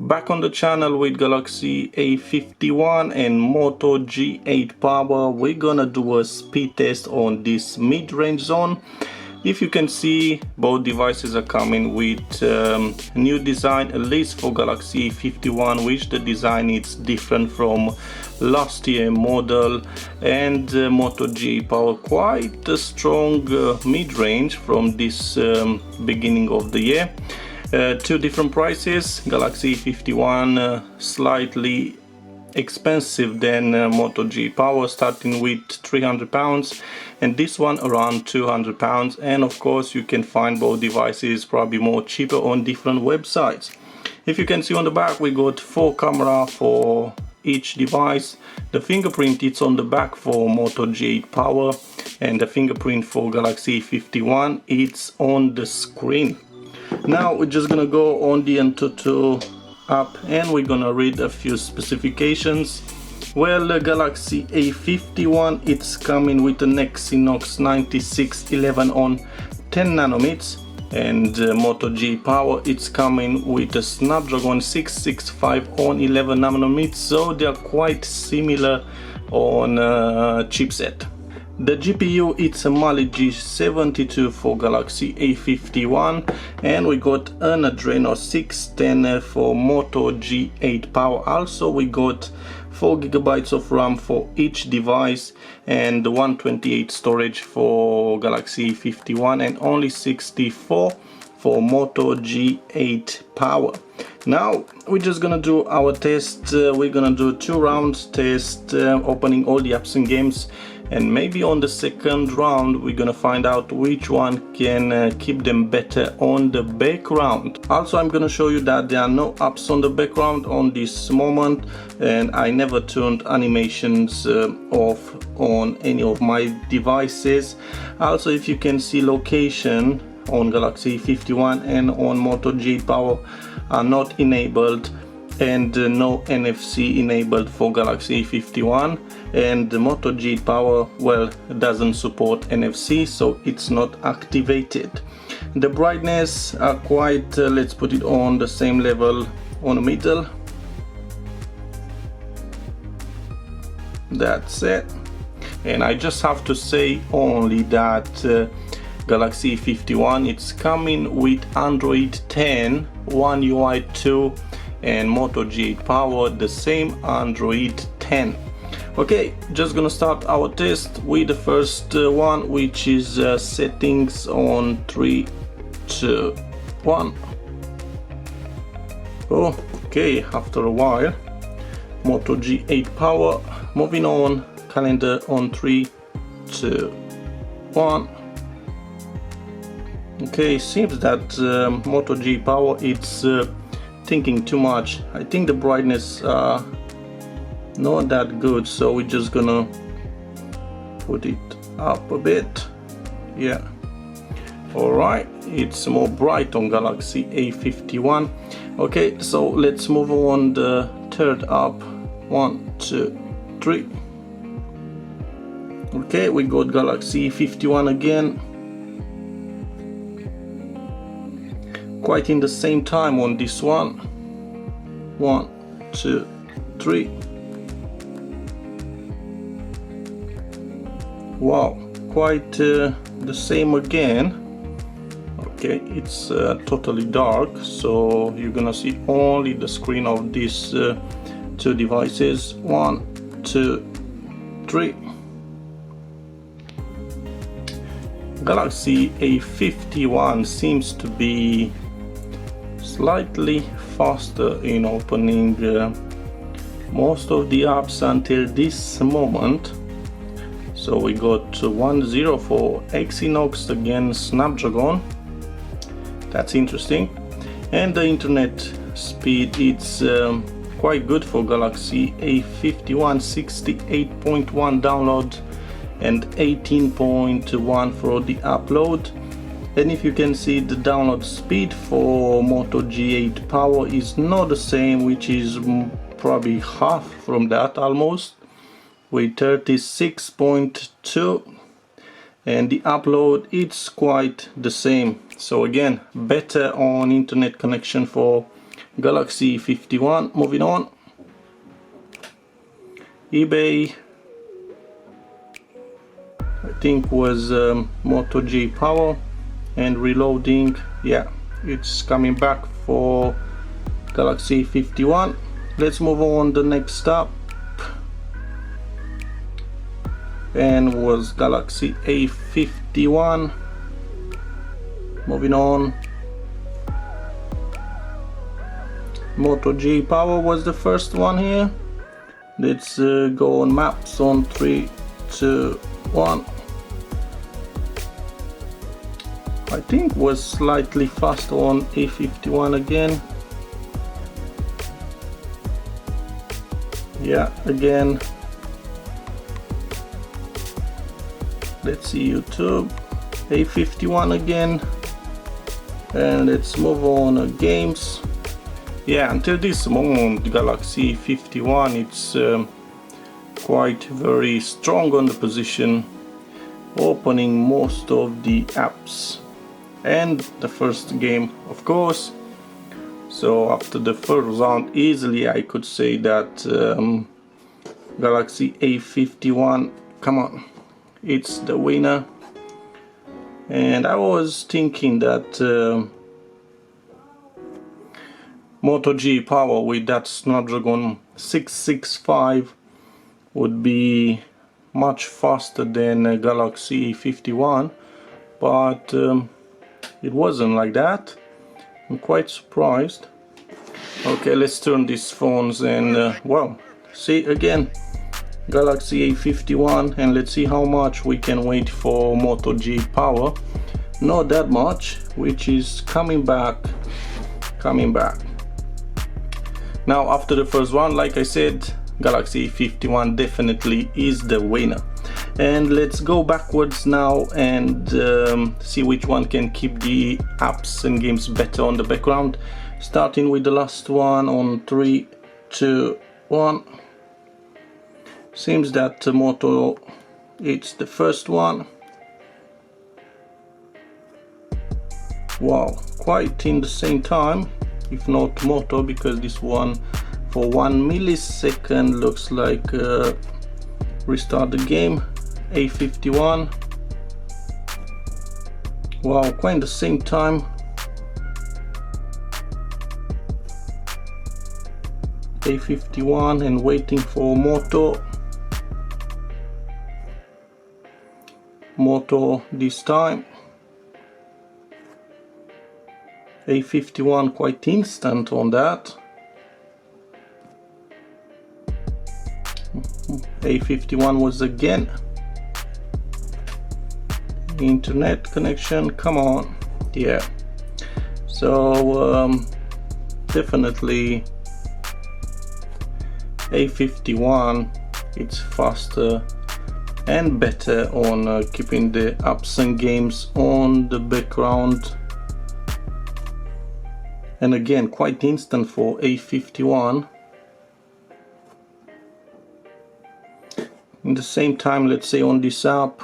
Back on the channel with Galaxy A51 and Moto G8 Power. We're gonna do a speed test on this mid-range zone. If you can see, both devices are coming with new design, at least for Galaxy A51, which the design is different from last year model, and Moto G8 Power quite a strong mid-range from this beginning of the year. Two different prices. Galaxy A51 slightly expensive than Moto G8 Power, starting with £300, and this one around £200. And of course you can find both devices probably more cheaper on different websites. If you can see on the back, we got 4 cameras for each device. The fingerprint is on the back for Moto G8 Power, and the fingerprint for Galaxy A51 it's on the screen. Now we're just gonna go on the Antutu app and we're gonna read a few specifications. Well, the Galaxy A51 it's coming with an Exynos 9611 on 10 nanometers, and Moto G8 Power it's coming with a Snapdragon 665 on 11 nanometers, so they are quite similar on chipset. The GPU it's a Mali G72 for Galaxy A51, and we got an Adreno 610 for Moto G8 Power. Also we got 4 GB of RAM for each device, and 128 storage for Galaxy A51, and only 64 for Moto G8 Power. Now we're just gonna do our test. We're gonna do 2 rounds test, opening all the apps and games, and maybe on the second round we're gonna find out which one can keep them better on the background. Also, I'm gonna show you that there are no apps on the background on this moment, and I never turned animations off on any of my devices. Also, if you can see, location on Galaxy A51 and on Moto G8 Power are not enabled, and no NFC enabled for Galaxy A51, and the Moto G8 Power, well, doesn't support NFC, so it's not activated. The brightness are quite let's put it on the same level on the middle. That's it. And I just have to say only that Galaxy A51 it's coming with Android 10, One UI 2, and Moto G8 Power the same Android 10. Okay, just gonna start our test with the first one, which is settings on 3, 2, 1. Okay, after a while, Moto G8 Power. Moving on, calendar on 3, 2, 1. Okay, seems that Moto G8 Power it's thinking too much. I think the brightness not that good, so we're just gonna put it up a bit. Yeah, all right, it's more bright on Galaxy A51. Okay, so let's move on the third app. 1, 2, 3. Okay, we got Galaxy A51 again, quite in the same time on this one. 1, 2, 3. Wow, quite the same again. Okay, it's totally dark, so you're gonna see only the screen of these 2 devices. 1, 2, 3. Galaxy A51 seems to be slightly faster in opening most of the apps until this moment. So we got 1.0 for Exynos, again Snapdragon. That's interesting. And the internet speed it's quite good for Galaxy A51, 68.1 download and 18.1 for the upload. And if you can see, the download speed for Moto G8 Power is not the same, which is probably half from that almost, with 36.2, and the upload it's quite the same. So again, better on internet connection for Galaxy 51, moving on. eBay, I think was Moto GP Power, and reloading, yeah, it's coming back for Galaxy 51. Let's move on the next up, and was Galaxy A51. Moving on, Moto GP Power was the first one here. Let's go on maps on 3, 2, 1. I think was slightly faster on A51 again. Yeah, again. Let's see YouTube. A51 again. And let's move on games. Yeah, until this moment Galaxy 51, it's quite very strong on the position, opening most of the apps and the first game, of course. So after the first round, easily I could say that Galaxy A51, come on, it's the winner. And I was thinking that Moto GP Power with that Snapdragon 665 would be much faster than Galaxy 51, but it wasn't like that. I'm quite surprised. Okay, let's turn these phones and well, see again Galaxy A51, and let's see how much we can wait for Moto GP Power. Not that much, which is coming back. Now after the first one, like I said, Galaxy 51 definitely is the winner. And let's go backwards now and see which one can keep the apps and games better on the background. Starting with the last one on 3, 2, 1. Seems that Moto, it's the first one. Wow, quite in the same time, if not Moto, because this one for 1 millisecond looks like restart the game. A51, wow, quite the same time. A51 and waiting for Moto this time. A51 quite instant on that. A51 was again internet connection, come on, yeah. So definitely A51, it's faster and better on keeping the apps and games on the background. And again, quite instant for A51. In the same time, let's say on this app,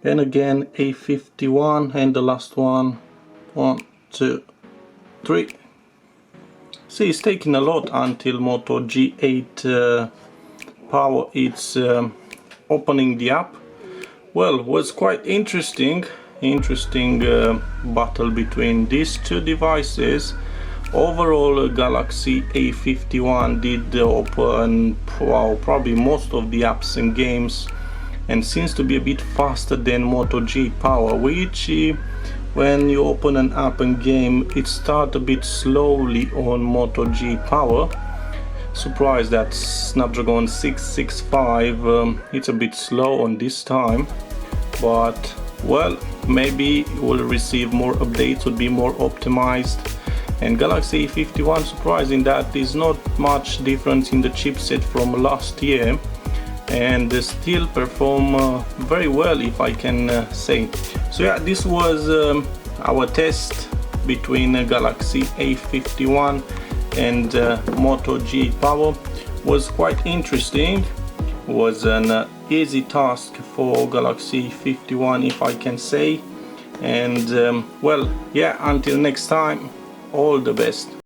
and again A51, and the last one, 1, 2, 3. See, it's taking a lot until Moto G8 Power it's opening the app. Well, was quite interesting battle between these two devices. Overall, Galaxy A51 did open probably most of the apps and games, and seems to be a bit faster than Moto GP Power, which when you open an app and game, it starts a bit slowly on Moto GP Power. Surprised that Snapdragon 665 it's a bit slow on this time, but well, maybe it will receive more updates, would be more optimized. And Galaxy A51, surprising that is not much difference in the chipset from last year, and they still perform very well, if I can say. So yeah, this was our test between Galaxy A51 and Moto GP Power. Was quite interesting. Was an easy task for Galaxy 51, if I can say. And well, yeah, until next time, All the best.